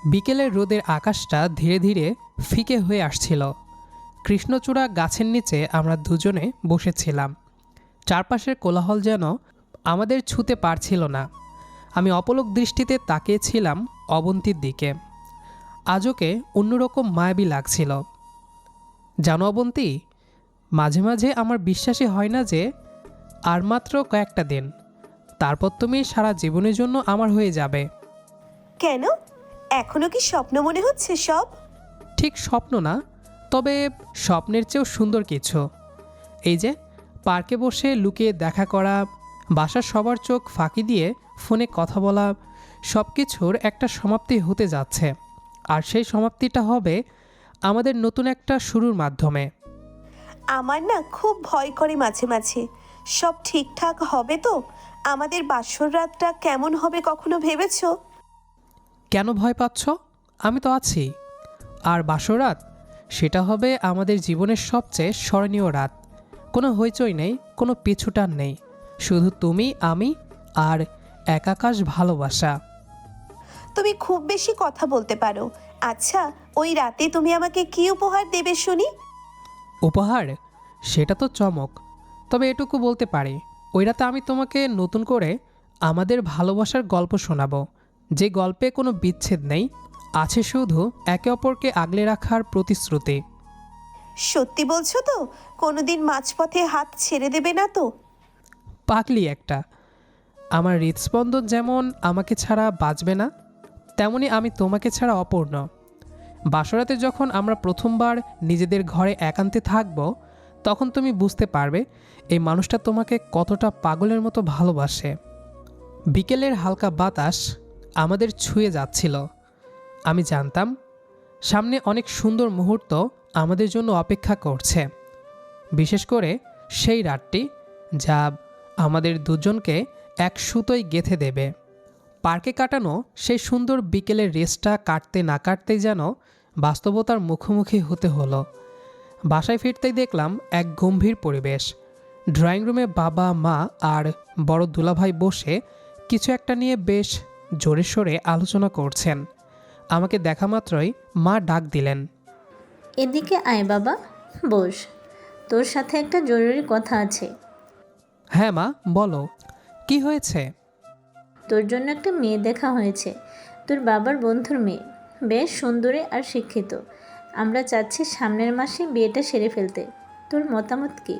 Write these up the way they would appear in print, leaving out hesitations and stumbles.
বিকেলের রোদের আকাশটা ধীরে ধীরে ফিকে হয়ে আসছিল। কৃষ্ণচূড়া গাছের নিচে আমরা দুজনে বসেছিলাম। চারপাশের কোলাহল যেন আমাদের ছুঁতে পারছিল না। আমি অপলক দৃষ্টিতে তাকিয়েছিলাম অবন্তীর দিকে। আজ ওকে অন্যরকম মায়াবী লাগছিল। জানো অবন্তী, মাঝে মাঝে আমার বিশ্বাসই হয় না যে আর মাত্র কয়েকটা দিন, তারপর তুমি সারা জীবনের জন্য আমার হয়ে যাবে। কেন? এখনো কি স্বপ্ন মনে হচ্ছে সব? ঠিক স্বপ্ন না, তবে স্বপ্নের চেয়েও সুন্দর কিছু। এই যে পার্কে বসে লুকিয়ে দেখা করা, বাসার সবার চোখ ফাঁকি দিয়ে ফোনে কথা বলা, সব কিছুর একটা সমাপ্তি হতে যাচ্ছে। আর সেই সমাপ্তিটা হবে আমাদের নতুন একটা শুরুর মাধ্যমে। আমার না খুব ভয় করে মাঝে মাঝে। সব ঠিকঠাক হবে তো? আমাদের বাসর রাতটা কেমন হবে কখনো ভেবেছো? কেন ভয় পাচ্ছ? আমি তো আছি। আর বাসরাত, সেটা হবে আমাদের জীবনের সবচেয়ে স্মরণীয় রাত। কোনো হইচই নেই, কোনো পিছুটান নেই, শুধু তুমি, আমি আর এক আকাশ ভালোবাসা। তুমি খুব বেশি কথা বলতে পারো। আচ্ছা, ওই রাতে তুমি আমাকে কি উপহার দেবে শুনি? উপহার? সেটা তো চমক। তবে এটুকু বলতে পারি, ওই রাতে আমি তোমাকে নতুন করে আমাদের ভালোবাসার গল্প শোনাবো, যে গল্পে কোনো বিচ্ছেদ নেই, আছে শুধু একে অপরকে আগলে রাখার প্রতিশ্রুতি। সত্যি বলছো তো? কোনোদিন মাঝপথে হাত ছেড়ে দেবে না তো? পাগলি একটা। আমার হৃদস্পন্দন যেমন আমাকে ছাড়া বাঁচবে না, তেমনি আমি তোমাকে ছাড়া অপূর্ণ। বাসরাতে যখন আমরা প্রথমবার নিজেদের ঘরে একান্তে থাকব, তখন তুমি বুঝতে পারবে এই মানুষটা তোমাকে কতটা পাগলের মতো ভালোবাসে। বিকেলের হালকা বাতাস আমাদের ছুঁয়ে যাচ্ছিল। আমি জানতাম সামনে অনেক সুন্দর মুহূর্ত আমাদের জন্য অপেক্ষা করছে, বিশেষ করে সেই রাতটি যা আমাদের দুজনকে এক সুতোয় গেঁথে দেবে। পার্কে কাটানো সেই সুন্দর বিকেলের রেসটা কাটতে না কাটতেই যেন বাস্তবতার মুখোমুখি হতে হলো। বাসায় ফিরতেই দেখলাম এক গম্ভীর পরিবেশ। ড্রয়িং রুমে বাবা, মা আর বড় দুলাভাই বসে কিছু একটা নিয়ে বেশ জোরে সোরে আলোচনা করছেন। আমাকে দেখা মাত্রই মা ডাক দিলেন, এদিকে আয় বাবা, বস। তোর সাথে একটা জরুরি কথা আছে। হ্যাঁ মা, বলো, কি হয়েছে? তোর জন্য একটা মেয়ে দেখা হয়েছে, তোর বাবার বন্ধুর মেয়ে, বেশ সুন্দরী আর শিক্ষিত। আমরা চাচ্ছি সামনের মাসে বিয়েটা সেরে ফেলতে। তোর মতামত কি?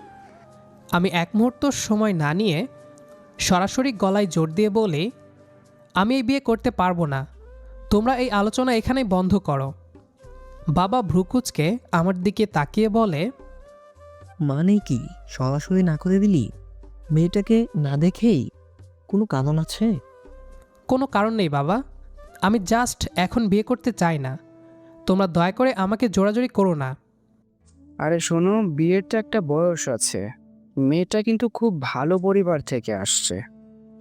আমি এক মুহূর্ত সময় না নিয়ে সরাসরি গলায় জোর দিয়ে বলি, আমি এই বিয়ে করতে পারবো না। তোমরা এই আলোচনা এখানেই বন্ধ করো। বাবা ভ্রুকুচকে আমার দিকে তাকিয়ে বলে, মানে কি সরাসরি না করে দিলি? মেয়েটাকে না দেখেই? কোনো কারণ আছে? কোনো কারণ নেই বাবা, আমি জাস্ট এখন বিয়ে করতে চাই না। তোমরা দয়া করে আমাকে জোরাজোরি করো না। আরে শোনো, বিয়ের তো একটা বয়স আছে। মেয়েটা কিন্তু খুব ভালো পরিবার থেকে আসছে।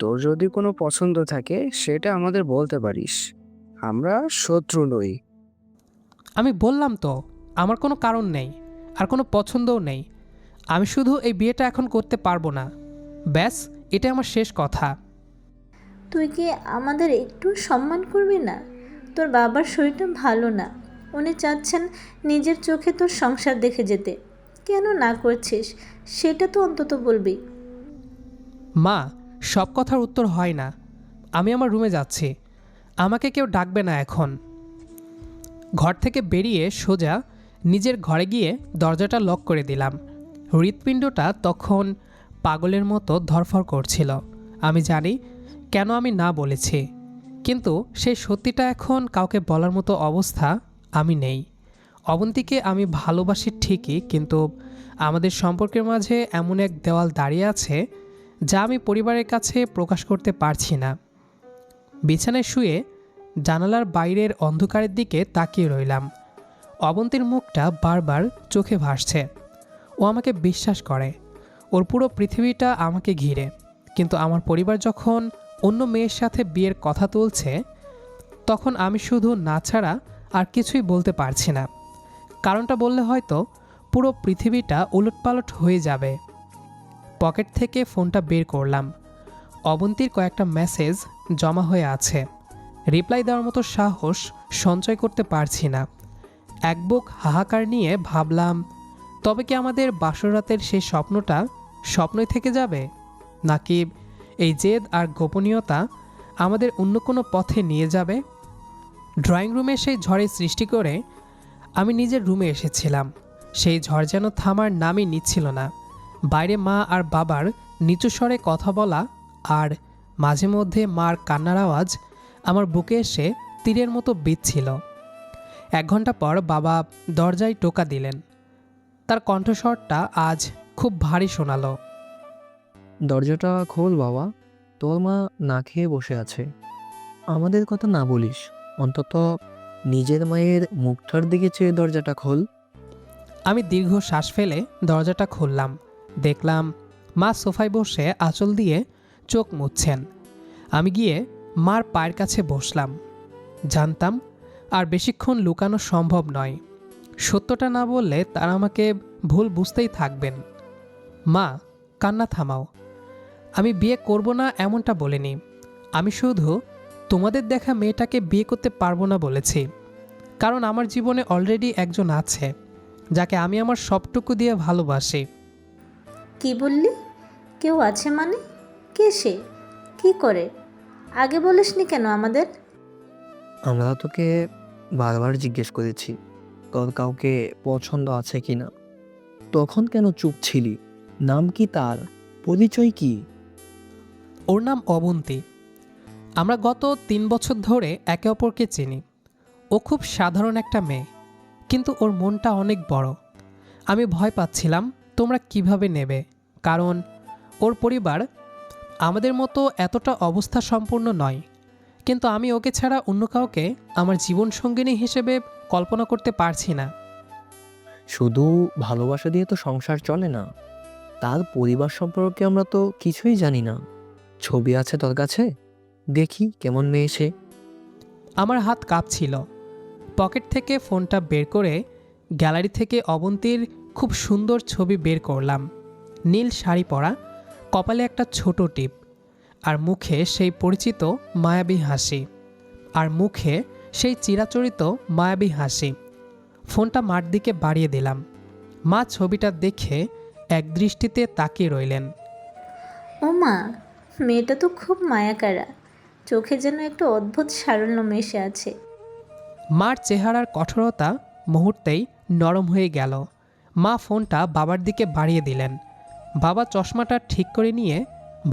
তোর যদি কোনো পছন্দ থাকে সেটা আমাদের বলতে পারিস। আমরা শত্রু নই। আমি বললাম তো, আমার কোনো কারণ নেই, আর কোনো পছন্দও নেই। আমি শুধু এই বিয়েটা এখন করতে পারবো না, ব্যাস, এটা আমার শেষ কথা। তুই কি আমাদের একটু সম্মান করবি না? তোর বাবার শরীরটা ভালো না, উনি চাচ্ছেন নিজের চোখে তোর সংসার দেখে যেতে। কেন না করছিস সেটা তো অন্তত বলবি। মা, সব কথার উত্তর হয় না। আমি আমার রুমে যাচ্ছি, আমাকে কেউ ডাকবে না এখন। ঘর থেকে বেরিয়ে সোজা নিজের ঘরে গিয়ে দরজাটা লক করে দিলাম। হৃৎপিণ্ডটা তখন পাগলের মতো ধরফর করছিল। আমি জানি কেন আমি না বলেছি, কিন্তু সেই সত্যিটা এখন কাউকে বলার মতো অবস্থা আমি নেই। অবন্তীকে আমি ভালোবাসি ঠিকই, কিন্তু আমাদের সম্পর্কের মাঝে এমন এক দেওয়াল দাঁড়িয়ে আছে যা আমি পরিবারের কাছে প্রকাশ করতে পারছি না। বিছানায় শুয়ে জানালার বাইরের অন্ধকারের দিকে তাকিয়ে রইলাম। অবন্তীর মুখটা বারবার চোখে ভাসছে। ও আমাকে বিশ্বাস করে, ওর পুরো পৃথিবীটা আমাকে ঘিরে। কিন্তু আমার পরিবার যখন অন্য মেয়ের সাথে বিয়ের কথা তুলছে, তখন আমি শুধু না ছাড়া আর কিছুই বলতে পারছি না। কারণটা বললে হয়তো পুরো পৃথিবীটা উলটপালট হয়ে যাবে। পকেট থেকে ফোনটা বের করলাম। অবন্তীর কয়েকটা মেসেজ জমা হয়ে আছে। রিপ্লাই দেওয়ার মতো সাহস সঞ্চয় করতে পারছি না। এক বুক হাহাকার নিয়ে ভাবলাম, তবে কি আমাদের বাসরাতের সেই স্বপ্নটা স্বপ্নই থেকে যাবে, নাকি এই জেদ আর গোপনীয়তা আমাদের অন্য কোনো পথে নিয়ে যাবে? ড্রয়িং রুমে সেই ঝড়ের সৃষ্টি করে আমি নিজের রুমে এসেছিলাম। সেই ঝড় যেন থামার নামই নিচ্ছিল না। বাইরে মা আর বাবার নিচু স্বরে কথা বলা আর মাঝে মধ্যে মার কান্নার আওয়াজ আমার বুকে এসে তীরের মতো বিঁধছিল। 1 ঘন্টা পর বাবা দরজায় টোকা দিলেন। তার কণ্ঠস্বরটা আজ খুব ভারী শোনালো। দরজাটা খোল বাবা, তোর মা না খেয়ে বসে আছে। আমাদের কথা না বলিস, অন্তত নিজের মায়ের মুখটার দিকে চেয়ে দরজাটা খোল। আমি দীর্ঘ শ্বাস ফেলে দরজাটা খুললাম। দেখলাম মা সোফায় বসে আঁচল দিয়ে চোখ মুছছেন। আমি গিয়ে মার পায়ের কাছে বসলাম। জানতাম আর বেশিক্ষণ লুকানো সম্ভব নয়। সত্যটা না বললে তারা আমাকে ভুল বুঝতেই থাকবেন। মা, কান্না থামাও। আমি বিয়ে করব না এমনটা বলিনি। আমি শুধু তোমাদের দেখা মেয়েটাকে বিয়ে করতে পারবো না বলেছি। কারণ আমার জীবনে অলরেডি একজন আছে, যাকে আমি আমার সবটুকু দিয়ে ভালোবাসি। কি বললি? কেউ আছে মানে? কে সে? কি করে? আগে বলিসনি কেন আমাদের? আমরা তোকে বারবার জিজ্ঞেস করেছি তোর কাউকে পছন্দ আছে কি না। তখন কেন চুপ ছিলি? নাম কি তার? পরিচয় কি? ওর নাম অবন্তী। আমরা গত 3 বছর ধরে একে অপরকে চিনি। ও খুব সাধারণ একটা মেয়ে, কিন্তু ওর মনটা অনেক বড়। আমি ভয় পাচ্ছিলাম তোমরা কিভাবে নেবে, কারণ ওর পরিবার আমাদের মতো এতটা অবস্থা সম্পূর্ণ নয়। কিন্তু আমি ওকে ছাড়া অন্য কাউকে আমার জীবনসঙ্গিনী হিসেবে কল্পনা করতে পারছি না। শুধু ভালোবাসা দিয়ে তো সংসার চলে না। তার পরিবার সম্পর্কে আমরা তো কিছুই জানি না। ছবি আছে তোর কাছে? দেখি কেমন মেয়ে সে। আমার হাত কাঁপছিল। পকেট থেকে ফোনটা বের করে গ্যালারি থেকে অবন্তীর খুব সুন্দর ছবি বের করলাম। নীল শাড়ি পরা, কপালে একটা ছোট টিপ, আর মুখে সেই পরিচিত মায়াবী হাসি। ফোনটা মার দিকে বাড়িয়ে দিলাম। মা ছবিটা দেখে এক দৃষ্টিতে তাকিয়ে রইলেন। ও মা, মেয়েটা তো খুব মায়াকারা। চোখে যেন একটা অদ্ভুত সারল্য মেশে আছে। মার চেহারার কঠোরতা মুহূর্তেই নরম হয়ে গেল। মা ফোনটা বাবার দিকে বাড়িয়ে দিলেন। বাবা চশমাটা ঠিক করে নিয়ে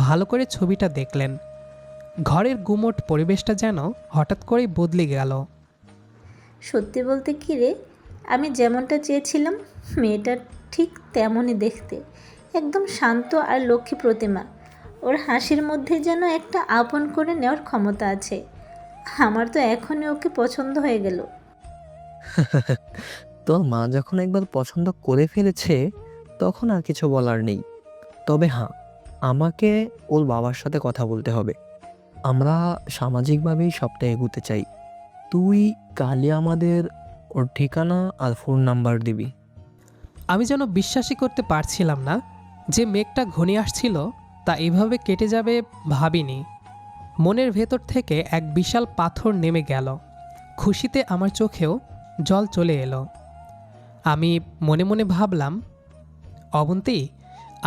ভালো করে ছবিটা দেখলেন। ঘরের গুমোট পরিবেশটা যেন হঠাৎ করেই বদলে গেল। সত্যি বলতে কি রে, আমি যেমনটা চেয়েছিলাম মেয়েটা ঠিক তেমনই দেখতে। একদম শান্ত আর লক্ষ্মী প্রতিমা। ওর হাসির মধ্যে যেন একটা আপন করে নেওয়ার ক্ষমতা আছে। আমার তো এখনই ওকে পছন্দ হয়ে গেল। তোর মা যখন একবার পছন্দ করে ফেলেছে তখন আর কিছু বলার নেই। তবে হ্যাঁ, আমাকে ওর বাবার সাথে কথা বলতে হবে। আমরা সামাজিকভাবেই সবটা এগোতে চাই। তুই কালই আমাদের ওর ঠিকানা আর ফোন নাম্বার দিবি। আমি যেন বিশ্বাসই করতে পারছিলাম না যে মেঘটা ঘনিয়ে আসছিল তা এভাবে কেটে যাবে ভাবিনি। মনের ভেতর থেকে এক বিশাল পাথর নেমে গেল। খুশিতে আমার চোখেও জল চলে এলো। আমি মনে মনে ভাবলাম, অবন্তী,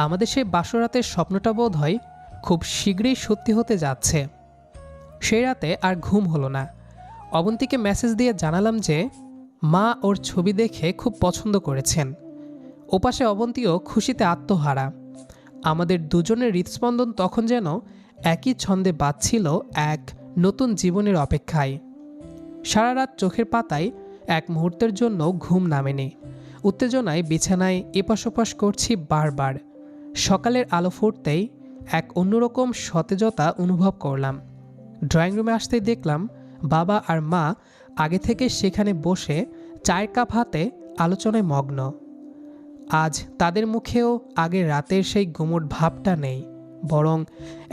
আমাদের সেই বাসরাতের স্বপ্নটা বোধ হয় খুব শীঘ্রই সত্যি হতে যাচ্ছে। সেই রাতে আর ঘুম হলো না। অবন্তীকে মেসেজ দিয়ে জানালাম যে মা ওর ছবি দেখে খুব পছন্দ করেছেন। ওপাশে অবন্তীও খুশিতে আত্মহারা। আমাদের দুজনের হৃদস্পন্দন তখন যেন একই ছন্দে বাজছিল এক নতুন জীবনের অপেক্ষায়। সারা রাত চোখের পাতায় এক মুহূর্তের জন্য ঘুম নামেনি। উত্তেজনায় বিছানায় এপাশ ওপাশ করছি বারবার। সকালের আলো ফুটতেই এক অন্যরকম সতেজতা অনুভব করলাম। ড্রয়িং রুমে আসতেই দেখলাম বাবা আর মা আগে থেকে সেখানে বসে চায়ের কাপ হাতে আলোচনায় মগ্ন। আজ তাদের মুখেও আগের রাতের সেই গুমোট ভাবটা নেই, বরং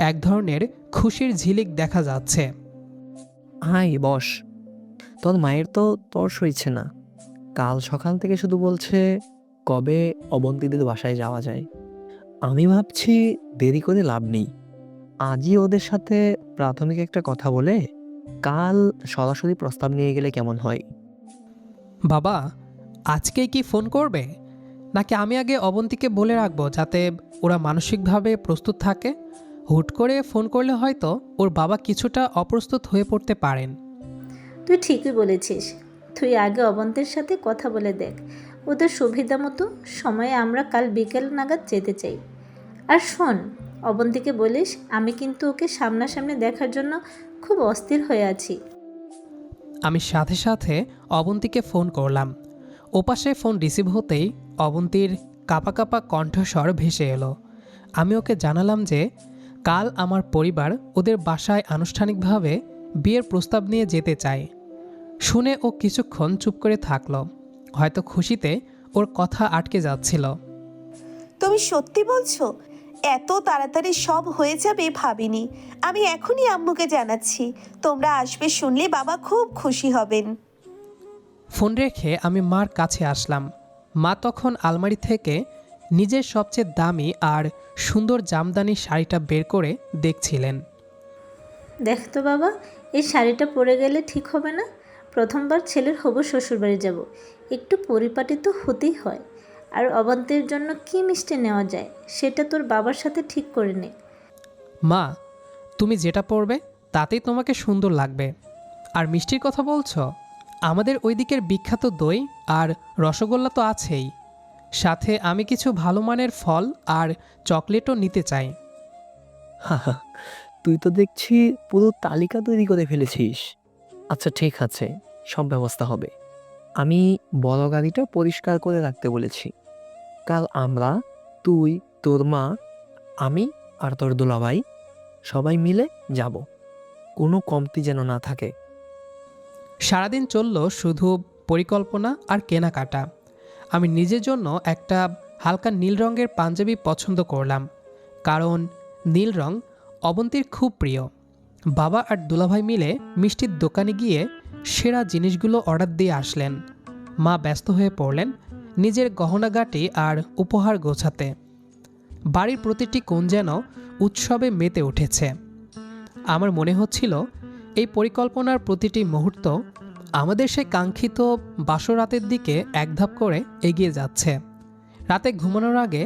এক ধরনের খুশির ঝিলিক দেখা যাচ্ছে। হাই বস, তোর মায়ের তো তর সইছে না। কাল সকাল থেকে শুধু বলছে কবে অবন্তীদের বাসায় যাওয়া যায়। আমি ভাবছি দেরি করে লাভ নেই, আজই ওদের সাথে প্রাথমিক একটা কথা বলে কাল সরাসরি প্রস্তাব নিয়ে গেলে কেমন হয়? বাবা, আজকেই কি ফোন করবে, নাকি আমি আগে অবন্তীকে বলে রাখবো যাতে ওরা মানসিকভাবে প্রস্তুত থাকে? হুট করে ফোন করলে হয়তো ওর বাবা কিছুটা অপ্রস্তুত হয়ে পড়তে পারেন। তুই ঠিকই বলেছিস। তুই আগে অবন্তের সাথে কথা বলে দেখ। ওদের সুবিধা মতো সময়ে আমরা কাল বিকেল নাগাদ যেতে চাই। আর শোন, অবন্তীকে বলিস আমি কিন্তু ওকে সামনাসামনি দেখার জন্য খুব অস্থির হয়ে আছি। আমি সাথে সাথে অবন্তীকে ফোন করলাম। ওপাশে ফোন রিসিভ হতেই অবন্তীর কাঁপা কাঁপা কণ্ঠস্বর ভেসে এলো। আমি ওকে জানালাম যে কাল আমার পরিবার ওদের বাসায় আনুষ্ঠানিকভাবে বিয়ের প্রস্তাব নিয়ে যেতে চায়। শুনে ও কিছুক্ষণ চুপ করে থাকলো, হয়তো খুশিতে ওর কথা আটকে যাচ্ছিল। তুমি সত্যি বলছো? এত তাড়াতাড়ি সব হয়ে যাবে ভাবিনি। আমি এখনই আম্মুকে জানাচ্ছি। তোমরা আসবে শুনলে বাবা খুব খুশি হবেন। ফোন রেখে আমি মার কাছে আসলাম। মা তখন আলমারি থেকে নিজের সবচেয়ে দামি আর সুন্দর জামদানি শাড়িটা বের করে দেখছিলেন। দেখ তো বাবা, এই শাড়িটা পরে গেলে ঠিক হবে না? প্রথমবার ছেলের হবু শ্বশুরবাড়ি যাব, একটু পরিপাটি তো হতেই হয়। আর অবান্তের জন্য কী মিষ্টি নেওয়া যায় সেটা তোর বাবার সাথে ঠিক করে নে। মা, তুমি যেটা পরবে তাতেই তোমাকে সুন্দর লাগবে। আর মিষ্টির কথা বলছো, আমাদের ওই দিকের বিখ্যাত দই আর রসগোল্লা তো আছেই, সাথে আমি কিছু ভালো মানের ফল আর চকলেটও নিতে চাই। হাহা, তুই তো দেখছি পুরো তালিকা তৈরি করে ফেলেছিস। আচ্ছা ঠিক আছে, সব ব্যবস্থা হবে। আমি বড় গাড়িটা পরিষ্কার করে রাখতে বলেছি। কাল আমরা, তুই, তোর মা, আমি আর তোর দুলাভাই সবাই মিলে যাব। কোনো কমতি যেন না থাকে। সারাদিন চলল শুধু পরিকল্পনা আর কেনাকাটা। আমি নিজের জন্য একটা হালকা নীল রঙের পাঞ্জাবি পছন্দ করলাম, কারণ নীল রং অবন্তীর খুব প্রিয়। বাবা আর দুলাভাই মিলে মিষ্টির দোকানে গিয়ে সেরা জিনিসগুলো অর্ডার দিয়ে আসলেন। মা ব্যস্ত হয়ে পড়লেন নিজের গহনাগাটি আর উপহার গোছাতে। বাড়ির প্রতিটি কোণ যেন উৎসবে মেতে উঠেছে। আমার মনে হচ্ছিল এই পরিকল্পনার প্রতিটি মুহূর্ত আমাদের সেই কাঙ্ক্ষিত বাসরাতের দিকে এক ধাপ করে এগিয়ে যাচ্ছে। রাতে ঘুমানোর আগে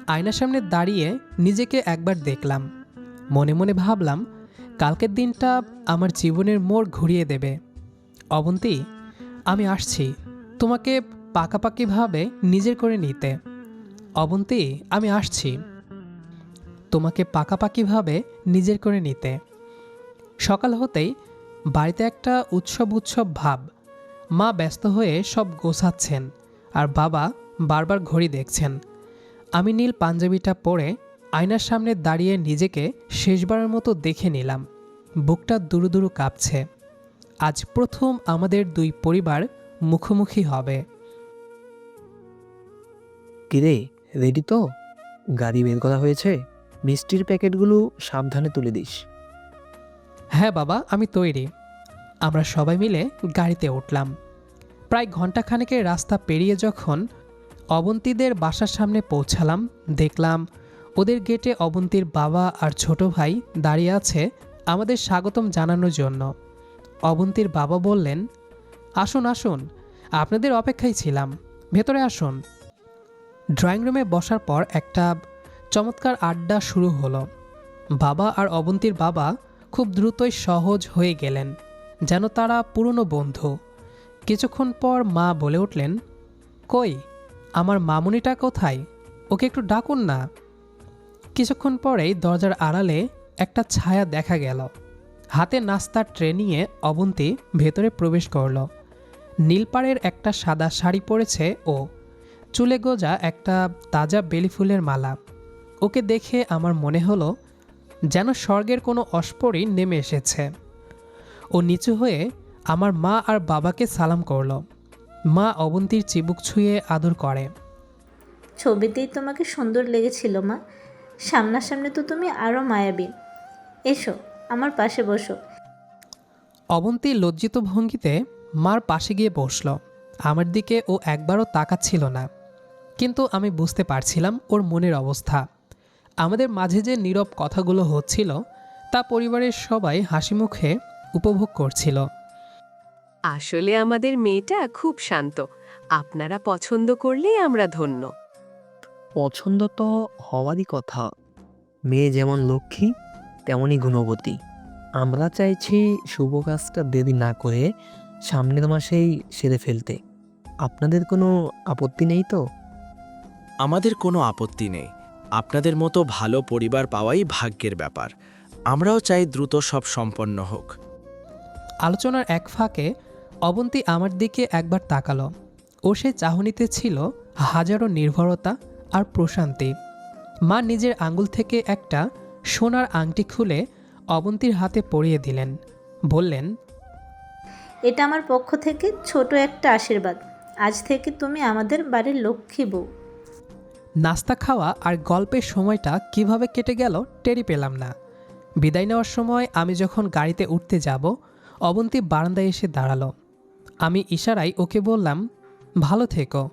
আয়নার সামনে দাঁড়িয়ে নিজেকে একবার দেখলাম। মনে মনে ভাবলাম কালকের দিনটা আমার জীবনের মোড় ঘুরিয়ে দেবে। অবন্তী, আমি আসছি তোমাকে পাকাপাকিভাবে নিজের করে নিতে। অবন্তী, আমি আসছি তোমাকে পাকাপাকিভাবে নিজের করে নিতে। সকাল হতেই বাড়িতে একটা উৎসব উৎসব ভাব। মা ব্যস্ত হয়ে সব গোছাচ্ছেন আর বাবা বারবার ঘড়ি দেখছেন। আমি নীল পাঞ্জাবিটা পরে আয়নার সামনে দাঁড়িয়ে নিজেকে শেষবারের মতো দেখে নিলাম। বুকটা দুরু দুরু কাঁপছে। আজ প্রথম আমাদের দুই পরিবার মুখোমুখি হবে। কিরে, রেডি তো? গাড়ি বের করা হয়েছে। মিষ্টির প্যাকেটগুলো সাবধানে তুলে দিস। হ্যাঁ বাবা, আমি তৈরি। আমরা সবাই মিলে গাড়িতে উঠলাম। প্রায় ঘন্টাখানেকের রাস্তা পেরিয়ে যখন অবন্তীদের বাসার সামনে পৌঁছালাম, দেখলাম ওদের গেটে অবন্তীর বাবা আর ছোট ভাই দাঁড়িয়ে আছে আমাদের স্বাগতম জানানোর জন্য। অবন্তীর বাবা বললেন, আসুন আসুন, আপনাদের অপেক্ষায় ছিলাম, ভেতরে আসুন। ড্রয়িং রুমে বসার পর একটা চমৎকার আড্ডা শুরু হলো। বাবা আর অবন্তীর বাবা খুব দ্রুতই সহজ হয়ে গেলেন, যেন তারা পুরনো বন্ধু। কিছুক্ষণ পর মা বলে উঠলেন, কই আমার মামুনিটা কোথায়? ওকে একটু ডাকুন না। কিছুক্ষণ পরেই দরজার আড়ালে একটা ছায়া দেখা গেল। হাতে নাস্তার ট্রে নিয়ে অবন্তী ভেতরে প্রবেশ করল। নীলপাড়ের একটা সাদা শাড়ি পরেছে ও, চুলে গোজা একটা তাজা বেলি ফুলের মালা। ওকে দেখে আমার মনে হলো যেন স্বর্গের কোনো অস্পরই নেমে এসেছে। ও নিচু হয়ে আমার মা আর বাবাকে সালাম করল। মা অবন্তীর চিবুক ছুঁয়ে আদর করে। ছবিতেই তোমাকে সুন্দর লেগেছিল মা, সামনাসামনি তো তুমি আরও মায়াবী। এসো আমার পাশে বসো। অবন্তী লজ্জিত ভঙ্গিতে মার পাশে গিয়ে বসল। আমার দিকে ও একবারও তাকাচ্ছিল না, কিন্তু আমি বুঝতে পারছিলাম ওর মনের অবস্থা। আমাদের মাঝে যে নীরব কথাগুলো হচ্ছিল তা পরিবারের সবাই হাসি মুখে উপভোগ করছিল। আসলে আমাদের মেয়েটা খুব শান্ত। আপনারা পছন্দ করলেই আমরা ধন্য। পছন্দ তো হওয়ারই কথা। মেয়ে যেমন লক্ষ্মী তেমনই গুণবতী। আমরা চাইছি শুভ কাজটা দেরি না করে সামনের মাসেই সেরে ফেলতে। আপনাদের কোনো আপত্তি নেই তো? আমাদের কোনো আপত্তি নেই। আপনাদের মতো ভালো পরিবার পাওয়াই ভাগ্যের ব্যাপার। আমরাও চাই দ্রুত সব সম্পন্ন হোক। আলোচনার এক ফাঁকে অবন্তী আমার দিকে একবার তাকালো। ও সে চাহনিতে ছিল হাজারো নির্ভরতা আর প্রশান্তি। মা নিজের আঙ্গুল থেকে একটা সোনার আংটি খুলে অবন্তীর হাতে পরিয়ে দিলেন। বললেন, এটা আমার পক্ষ থেকে ছোট একটা আশীর্বাদ। আজ থেকে তুমি আমাদের বাড়ির লক্ষ্মী বউ। নাস্তা খাওয়া আর গল্পের সময়টা কিভাবে কেটে গেল টেরি পেলাম না। বিদায় নেওয়ার সময় আমি যখন গাড়িতে উঠতে যাব, অবন্তী বারান্দায় এসে দাঁড়ালো। আমি ইশারায় ওকে বললাম, ভালো থেকো।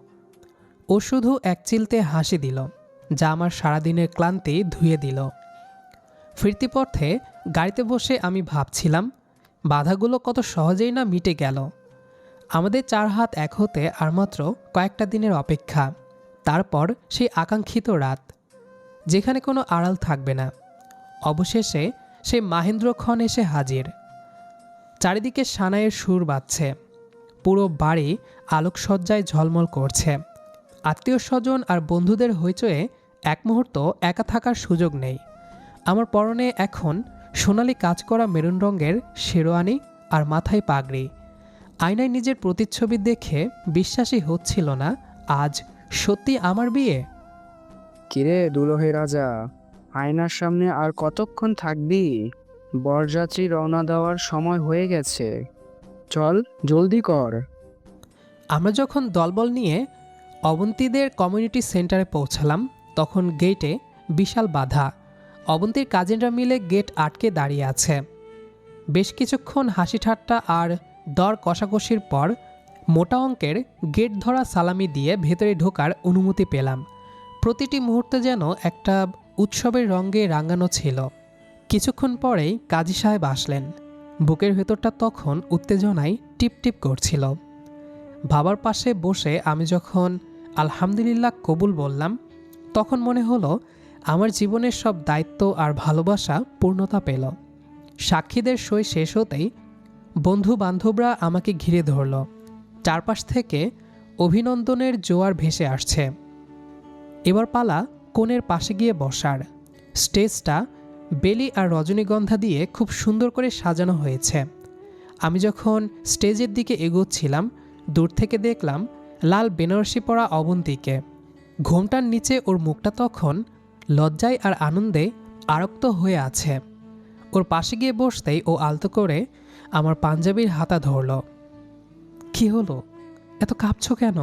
ও শুধু এক চিলতে হাসি দিল, যা আমার সারাদিনের ক্লান্তি ধুয়ে দিল। ফিরতি পথে গাড়িতে বসে আমি ভাবছিলাম, বাধাগুলো কত সহজেই না মিটে গেল। আমাদের 4 হাত এক হতে আর মাত্র কয়েকটা দিনের অপেক্ষা। তারপর সেই আকাঙ্ক্ষিত রাত, যেখানে কোনো আড়াল থাকবে না। অবশেষে সেই মাহেন্দ্রক্ষণ এসে হাজির। চারিদিকে সানাইয়ের সুর বাজছে। পুরো বাড়ি আলোকসজ্জায় ঝলমল করছে। আত্মীয় স্বজন আর বন্ধুদের হইচয়ে এক মুহূর্ত একা থাকার সুযোগ নেই। আমার পরনে এখন সোনালি কাজ করা মেরুন রঙের শেরওয়ানি আর মাথায় পাগড়ি। আয়নায় নিজের প্রতিচ্ছবি দেখে বিশ্বাসই হচ্ছিল না আজ সত্যি আমার বিয়ে। কিরে দুলহে রাজা, আয়নার সামনে আর কতক্ষণ থাকবি? বরযাত্রী রওনা দেওয়ার সময় হয়ে গেছে। চল জলদি কর। আমরা যখন দলবল নিয়ে অবন্তীদের কমিউনিটি সেন্টারে পৌঁছালাম, তখন গেটে বিশাল বাধা। অবন্তীর কাজিনরা মিলে গেট আটকে দাঁড়িয়ে আছে। বেশ কিছুক্ষণ হাসি ঠাট্টা আর দর কষাকষির পর মোটা অঙ্কের গেট ধরা সালামি দিয়ে ভেতরে ঢোকার অনুমতি পেলাম। প্রতিটি মুহূর্তে যেন একটা উৎসবের রঙে রাঙানো ছিল। কিছুক্ষণ পরেই কাজী সাহেব আসলেন। বুকের ভেতরটা তখন উত্তেজনায় টিপটিপ করছিল। বাবার পাশে বসে আমি যখন আলহামদুলিল্লাহ কবুল বললাম, তখন মনে হলো আমার জীবনের সব দায়িত্ব আর ভালোবাসা পূর্ণতা পেল। সাক্ষীদের সই শেষ হতেই বন্ধু বান্ধবরা আমাকে ঘিরে ধরল। চারপাশ থেকে অভিনন্দনের জোয়ার ভেসে আসছে। এবার পালা কোণের পাশে গিয়ে বসার। স্টেজটা বেলি আর রজনীগন্ধা দিয়ে খুব সুন্দর করে সাজানো হয়েছে। আমি যখন স্টেজের দিকে এগোচ্ছিলাম, দূর থেকে দেখলাম লাল বেনারসি পরা অবন্তীকে। ঘোমটার নিচে ওর মুখটা তখন লজ্জায় আর আনন্দে আরক্ত হয়ে আছে। ওর পাশে গিয়ে বসতেই ও আলতো করে আমার পাঞ্জাবির হাতা ধরল। কি হলো, এত কাঁপছো কেন?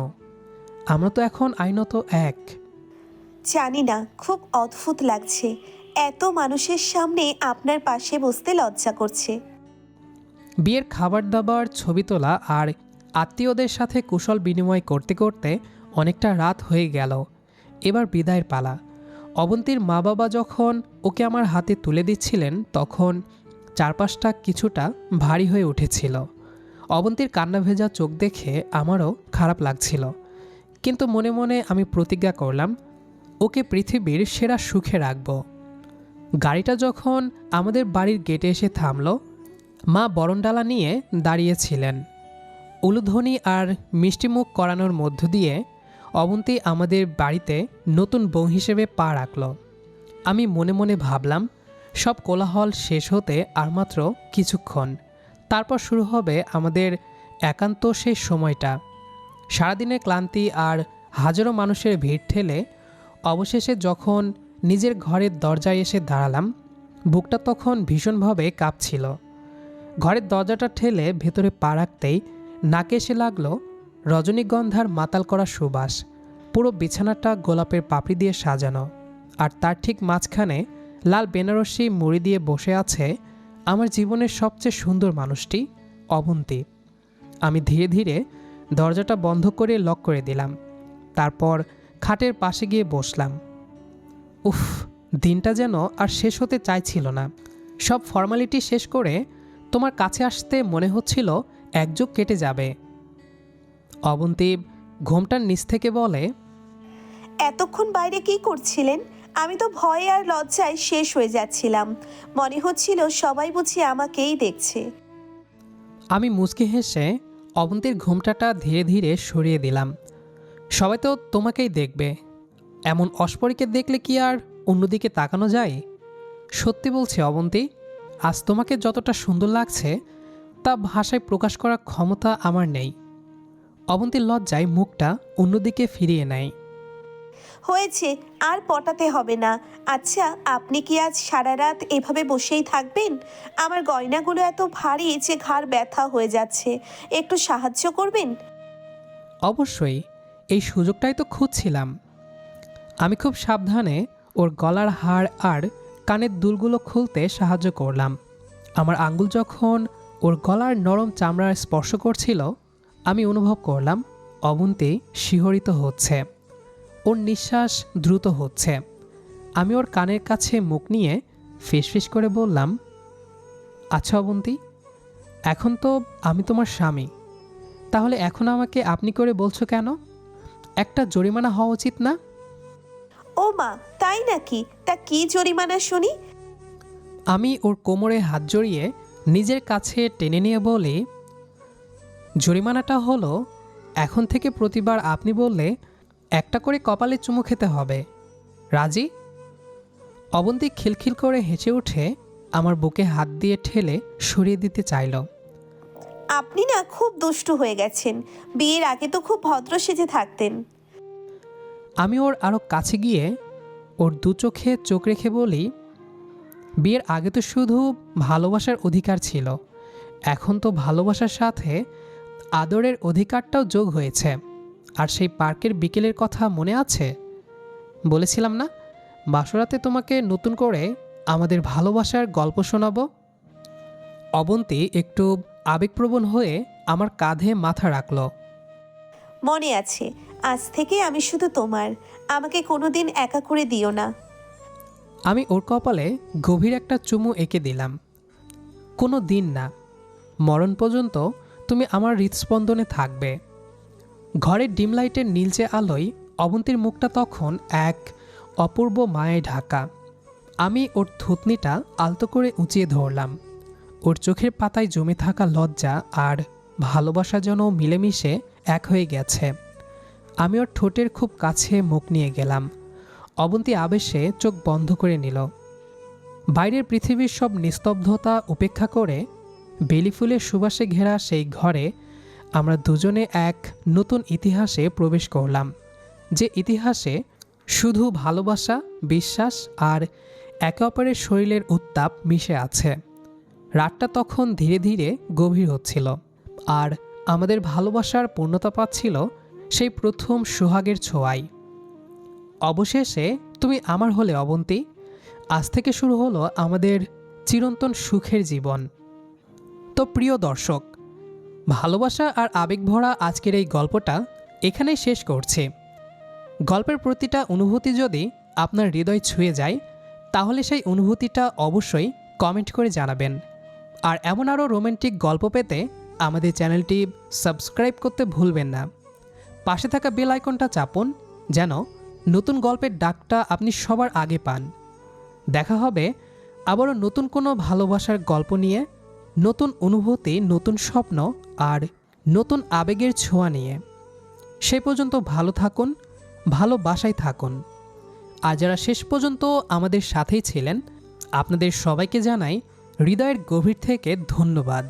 আমরা তো এখন আইনত এক। জানি না, খুব অদ্ভুত লাগছে। এত মানুষের সামনে আপনার পাশে বসতে লজ্জা করছে। বিয়ের খাবার দাবার, ছবি তোলা আর আত্মীয়দের সাথে কুশল বিনিময় করতে করতে অনেকটা রাত হয়ে গেল। এবার বিদায়ের পালা। অবন্তীর মা বাবা যখন ওকে আমার হাতে তুলে দিচ্ছিলেন, তখন চারপাশটা কিছুটা ভারী হয়ে উঠেছিল। অবন্তীর কান্না ভেজা চোখ দেখে আমারও খারাপ লাগছিল, কিন্তু মনে মনে আমি প্রতিজ্ঞা করলাম ওকে পৃথিবীর সেরা সুখে রাখব। গাড়িটা যখন আমাদের বাড়ির গেটে এসে থামল, মা বরণডালা নিয়ে দাঁড়িয়েছিলেন। উলুধ্বনি আর মিষ্টিমুখ করানোর মধ্য দিয়ে অবন্তী আমাদের বাড়িতে নতুন বউ হিসেবে পা রাখল। আমি মনে মনে ভাবলাম, সব কোলাহল শেষ হতে আর মাত্র কিছুক্ষণ, তারপর শুরু হবে আমাদের একান্ত সেই সময়টা। সারাদিনের ক্লান্তি আর হাজারো মানুষের ভিড় ঠেলে অবশেষে যখন নিজের ঘরের দরজায় এসে দাঁড়ালাম, বুকটা তখন ভীষণভাবে কাঁপছিল। ঘরের দরজাটা ঠেলে ভেতরে পা রাখতেই নাকে এসে লাগলো রজনীগন্ধার মাতাল করা সুবাস। পুরো বিছানাটা গোলাপের পাপড়ি দিয়ে সাজানো, আর তার ঠিক মাঝখানে লাল বেনারসি মুড়ি দিয়ে বসে আছে আমার জীবনের সবচেয়ে সুন্দর মানুষটি, অবন্তী। আমি ধীরে ধীরে দরজাটা বন্ধ করে লক করে দিলাম। তারপর খাটের পাশে গিয়ে বসলাম। উফ, দিনটা যেন আর শেষ হতে চাইছিল না। সব ফর্মালিটি শেষ করে তোমার কাছে আসতে মনে হচ্ছিল এক যুগ কেটে যাবে। অবন্তী ঘোমটার নিচ থেকে বলে, এতক্ষণ বাইরে কি করছিলেন? আমি তো ভয়ে আর লজ্জায় শেষ হয়ে যাচ্ছিলাম। মনে হচ্ছিল সবাই বুঝি আমাকেই দেখছে। আমি মুচকি হেসে অবন্তীর ঘোমটাটা ধীরে ধীরে সরিয়ে দিলাম। সবাই তো তোমাকেই দেখবে, এমন অস্পরীকে দেখলে কি আর অন্যদিকে তাকানো যায়? সত্যি বলছি অবন্তী, আজ তোমাকে যতটা সুন্দর লাগছে তা ভাষায় প্রকাশ করার ক্ষমতা আমার নেই। অবন্তীর লজ্জায় মুখটা অন্যদিকে ফিরিয়ে নেয়। হয়েছে, আর পটাতে হবে না। আচ্ছা, আপনি কি আজ সারা রাত এভাবে বসেই থাকবেন? আমার গয়নাগুলো এত ভারী যে ঘাড় ব্যথা হয়ে যাচ্ছে। একটু সাহায্য করবেন? অবশ্যই, এই সুযোগটাই তো খুঁজছিলাম। আমি খুব সাবধানে ওর গলার হাড় আর কানের দুলগুলো খুলতে সাহায্য করলাম। আমার আঙ্গুল যখন ওর গলার নরম চামড়ার স্পর্শ করছিল, আমি অনুভব করলাম অবন্তী শিহরিত হচ্ছে, ওর নিঃশ্বাস দ্রুত হচ্ছে। আমি ওর কানের কাছে মুখ নিয়ে ফিসফিস করে বললাম, আচ্ছা অবন্তী, এখন তো আমি তোমার স্বামী, তাহলে এখন আমাকে আপনি করে বলছো কেন? একটা জরিমানা হওয়া উচিত না? ও মা, তাই নাকি? তা কি জরিমানা শুনি? আমি ওর কোমরে হাত জড়িয়ে নিজের কাছে টেনে নিয়ে বলি, জরিমানাটা হলো এখন থেকে প্রতিবার আপনি বললে একটা করে কপালে চুমু খেতে হবে। রাজি? অবন্তী খিলখিল করে হেসে উঠে আমার বুকে হাত দিয়ে ঠেলে সরিয়ে দিতে চাইল। আপনি না খুব দুষ্টু হয়ে গেছেন। বিয়ের আগে তো খুব ভদ্র সেজে থাকতেন। আমি ওর আরও কাছে গিয়ে ওর দু চোখে চোখ রেখে বলি, বিয়ের আগে তো শুধু ভালোবাসার অধিকার ছিল, এখন তো ভালোবাসার সাথে আদরের অধিকারটাও যোগ হয়েছে। আর সেই পার্কের বিকেলের কথা মনে আছে? বলেছিলাম না বাসরাতে তোমাকে নতুন করে আমাদের ভালোবাসার গল্প শোনাবো? অবন্তী একটু আবেগপ্রবণ হয়ে আমার কাঁধে মাথা রাখল। মনে আছে, আজ থেকে আমি শুধু তোমার। আমাকে কোনোদিন একা করে দিও না। আমি ওর কপালে গভীর একটা চুমু এঁকে দিলাম। কোনো দিন না, মরণ পর্যন্ত তুমি আমার হৃদস্পন্দনে থাকবে। ঘরের ডিম লাইটের নীলচে আলোয় অবন্তীর মুখটা তখন এক অপূর্ব মায়ে ঢাকা। আমি ওর থুতনিটা আলতো করে উঁচিয়ে ধরলাম। ওর চোখের পাতায় জমে থাকা লজ্জা আর ভালোবাসা যেন মিলেমিশে এক হয়ে গেছে। আমি ওর ঠোঁটের খুব কাছে মুখ নিয়ে গেলাম। অবন্তী আবেশে চোখ বন্ধ করে নিল। বাইরের পৃথিবীর সব নিস্তব্ধতা উপেক্ষা করে বেলি ফুলের সুবাসে ঘেরা সেই ঘরে আমরা দুজনে এক নতুন ইতিহাসে প্রবেশ করলাম, যে ইতিহাসে শুধু ভালোবাসা, বিশ্বাস আর একে অপরের শরীরের উত্তাপ মিশে আছে। রাতটা তখন ধীরে ধীরে গভীর হচ্ছিল, আর আমাদের ভালোবাসার পূর্ণতা পাচ্ছিল সেই প্রথম সোহাগের ছোঁয়ায়। অবশেষে তুমি আমার হলে অবন্তী। আজ থেকে শুরু হলো আমাদের চিরন্তন সুখের জীবন। তো প্রিয় দর্শক, ভালোবাসা আর আবেগভরা আজকের এই গল্পটা এখানেই শেষ করছি। গল্পের প্রতিটা অনুভূতি যদি আপনার হৃদয় ছুঁয়ে যায়, তাহলে সেই অনুভূতিটা অবশ্যই কমেন্ট করে জানাবেন। আর এমন আরও রোমান্টিক গল্প পেতে আমাদের চ্যানেলটি সাবস্ক্রাইব করতে ভুলবেন না। পাশে থাকা বেল আইকনটা চাপুন যেন নতুন গল্পের ডাকটা আপনি সবার আগে পান। দেখা হবে আবারও নতুন কোনো ভালোবাসার গল্প নিয়ে, নতুন অনুভূতি, নতুন স্বপ্ন আর নতুন আবেগের ছোঁয়া নিয়ে। সে পর্যন্ত ভালো থাকুন, ভালোবাসায় থাকুন। আর যারা শেষ পর্যন্ত আমাদের সাথেই ছিলেন, আপনাদের সবাইকে জানাই হৃদয়ের গভীর থেকে ধন্যবাদ।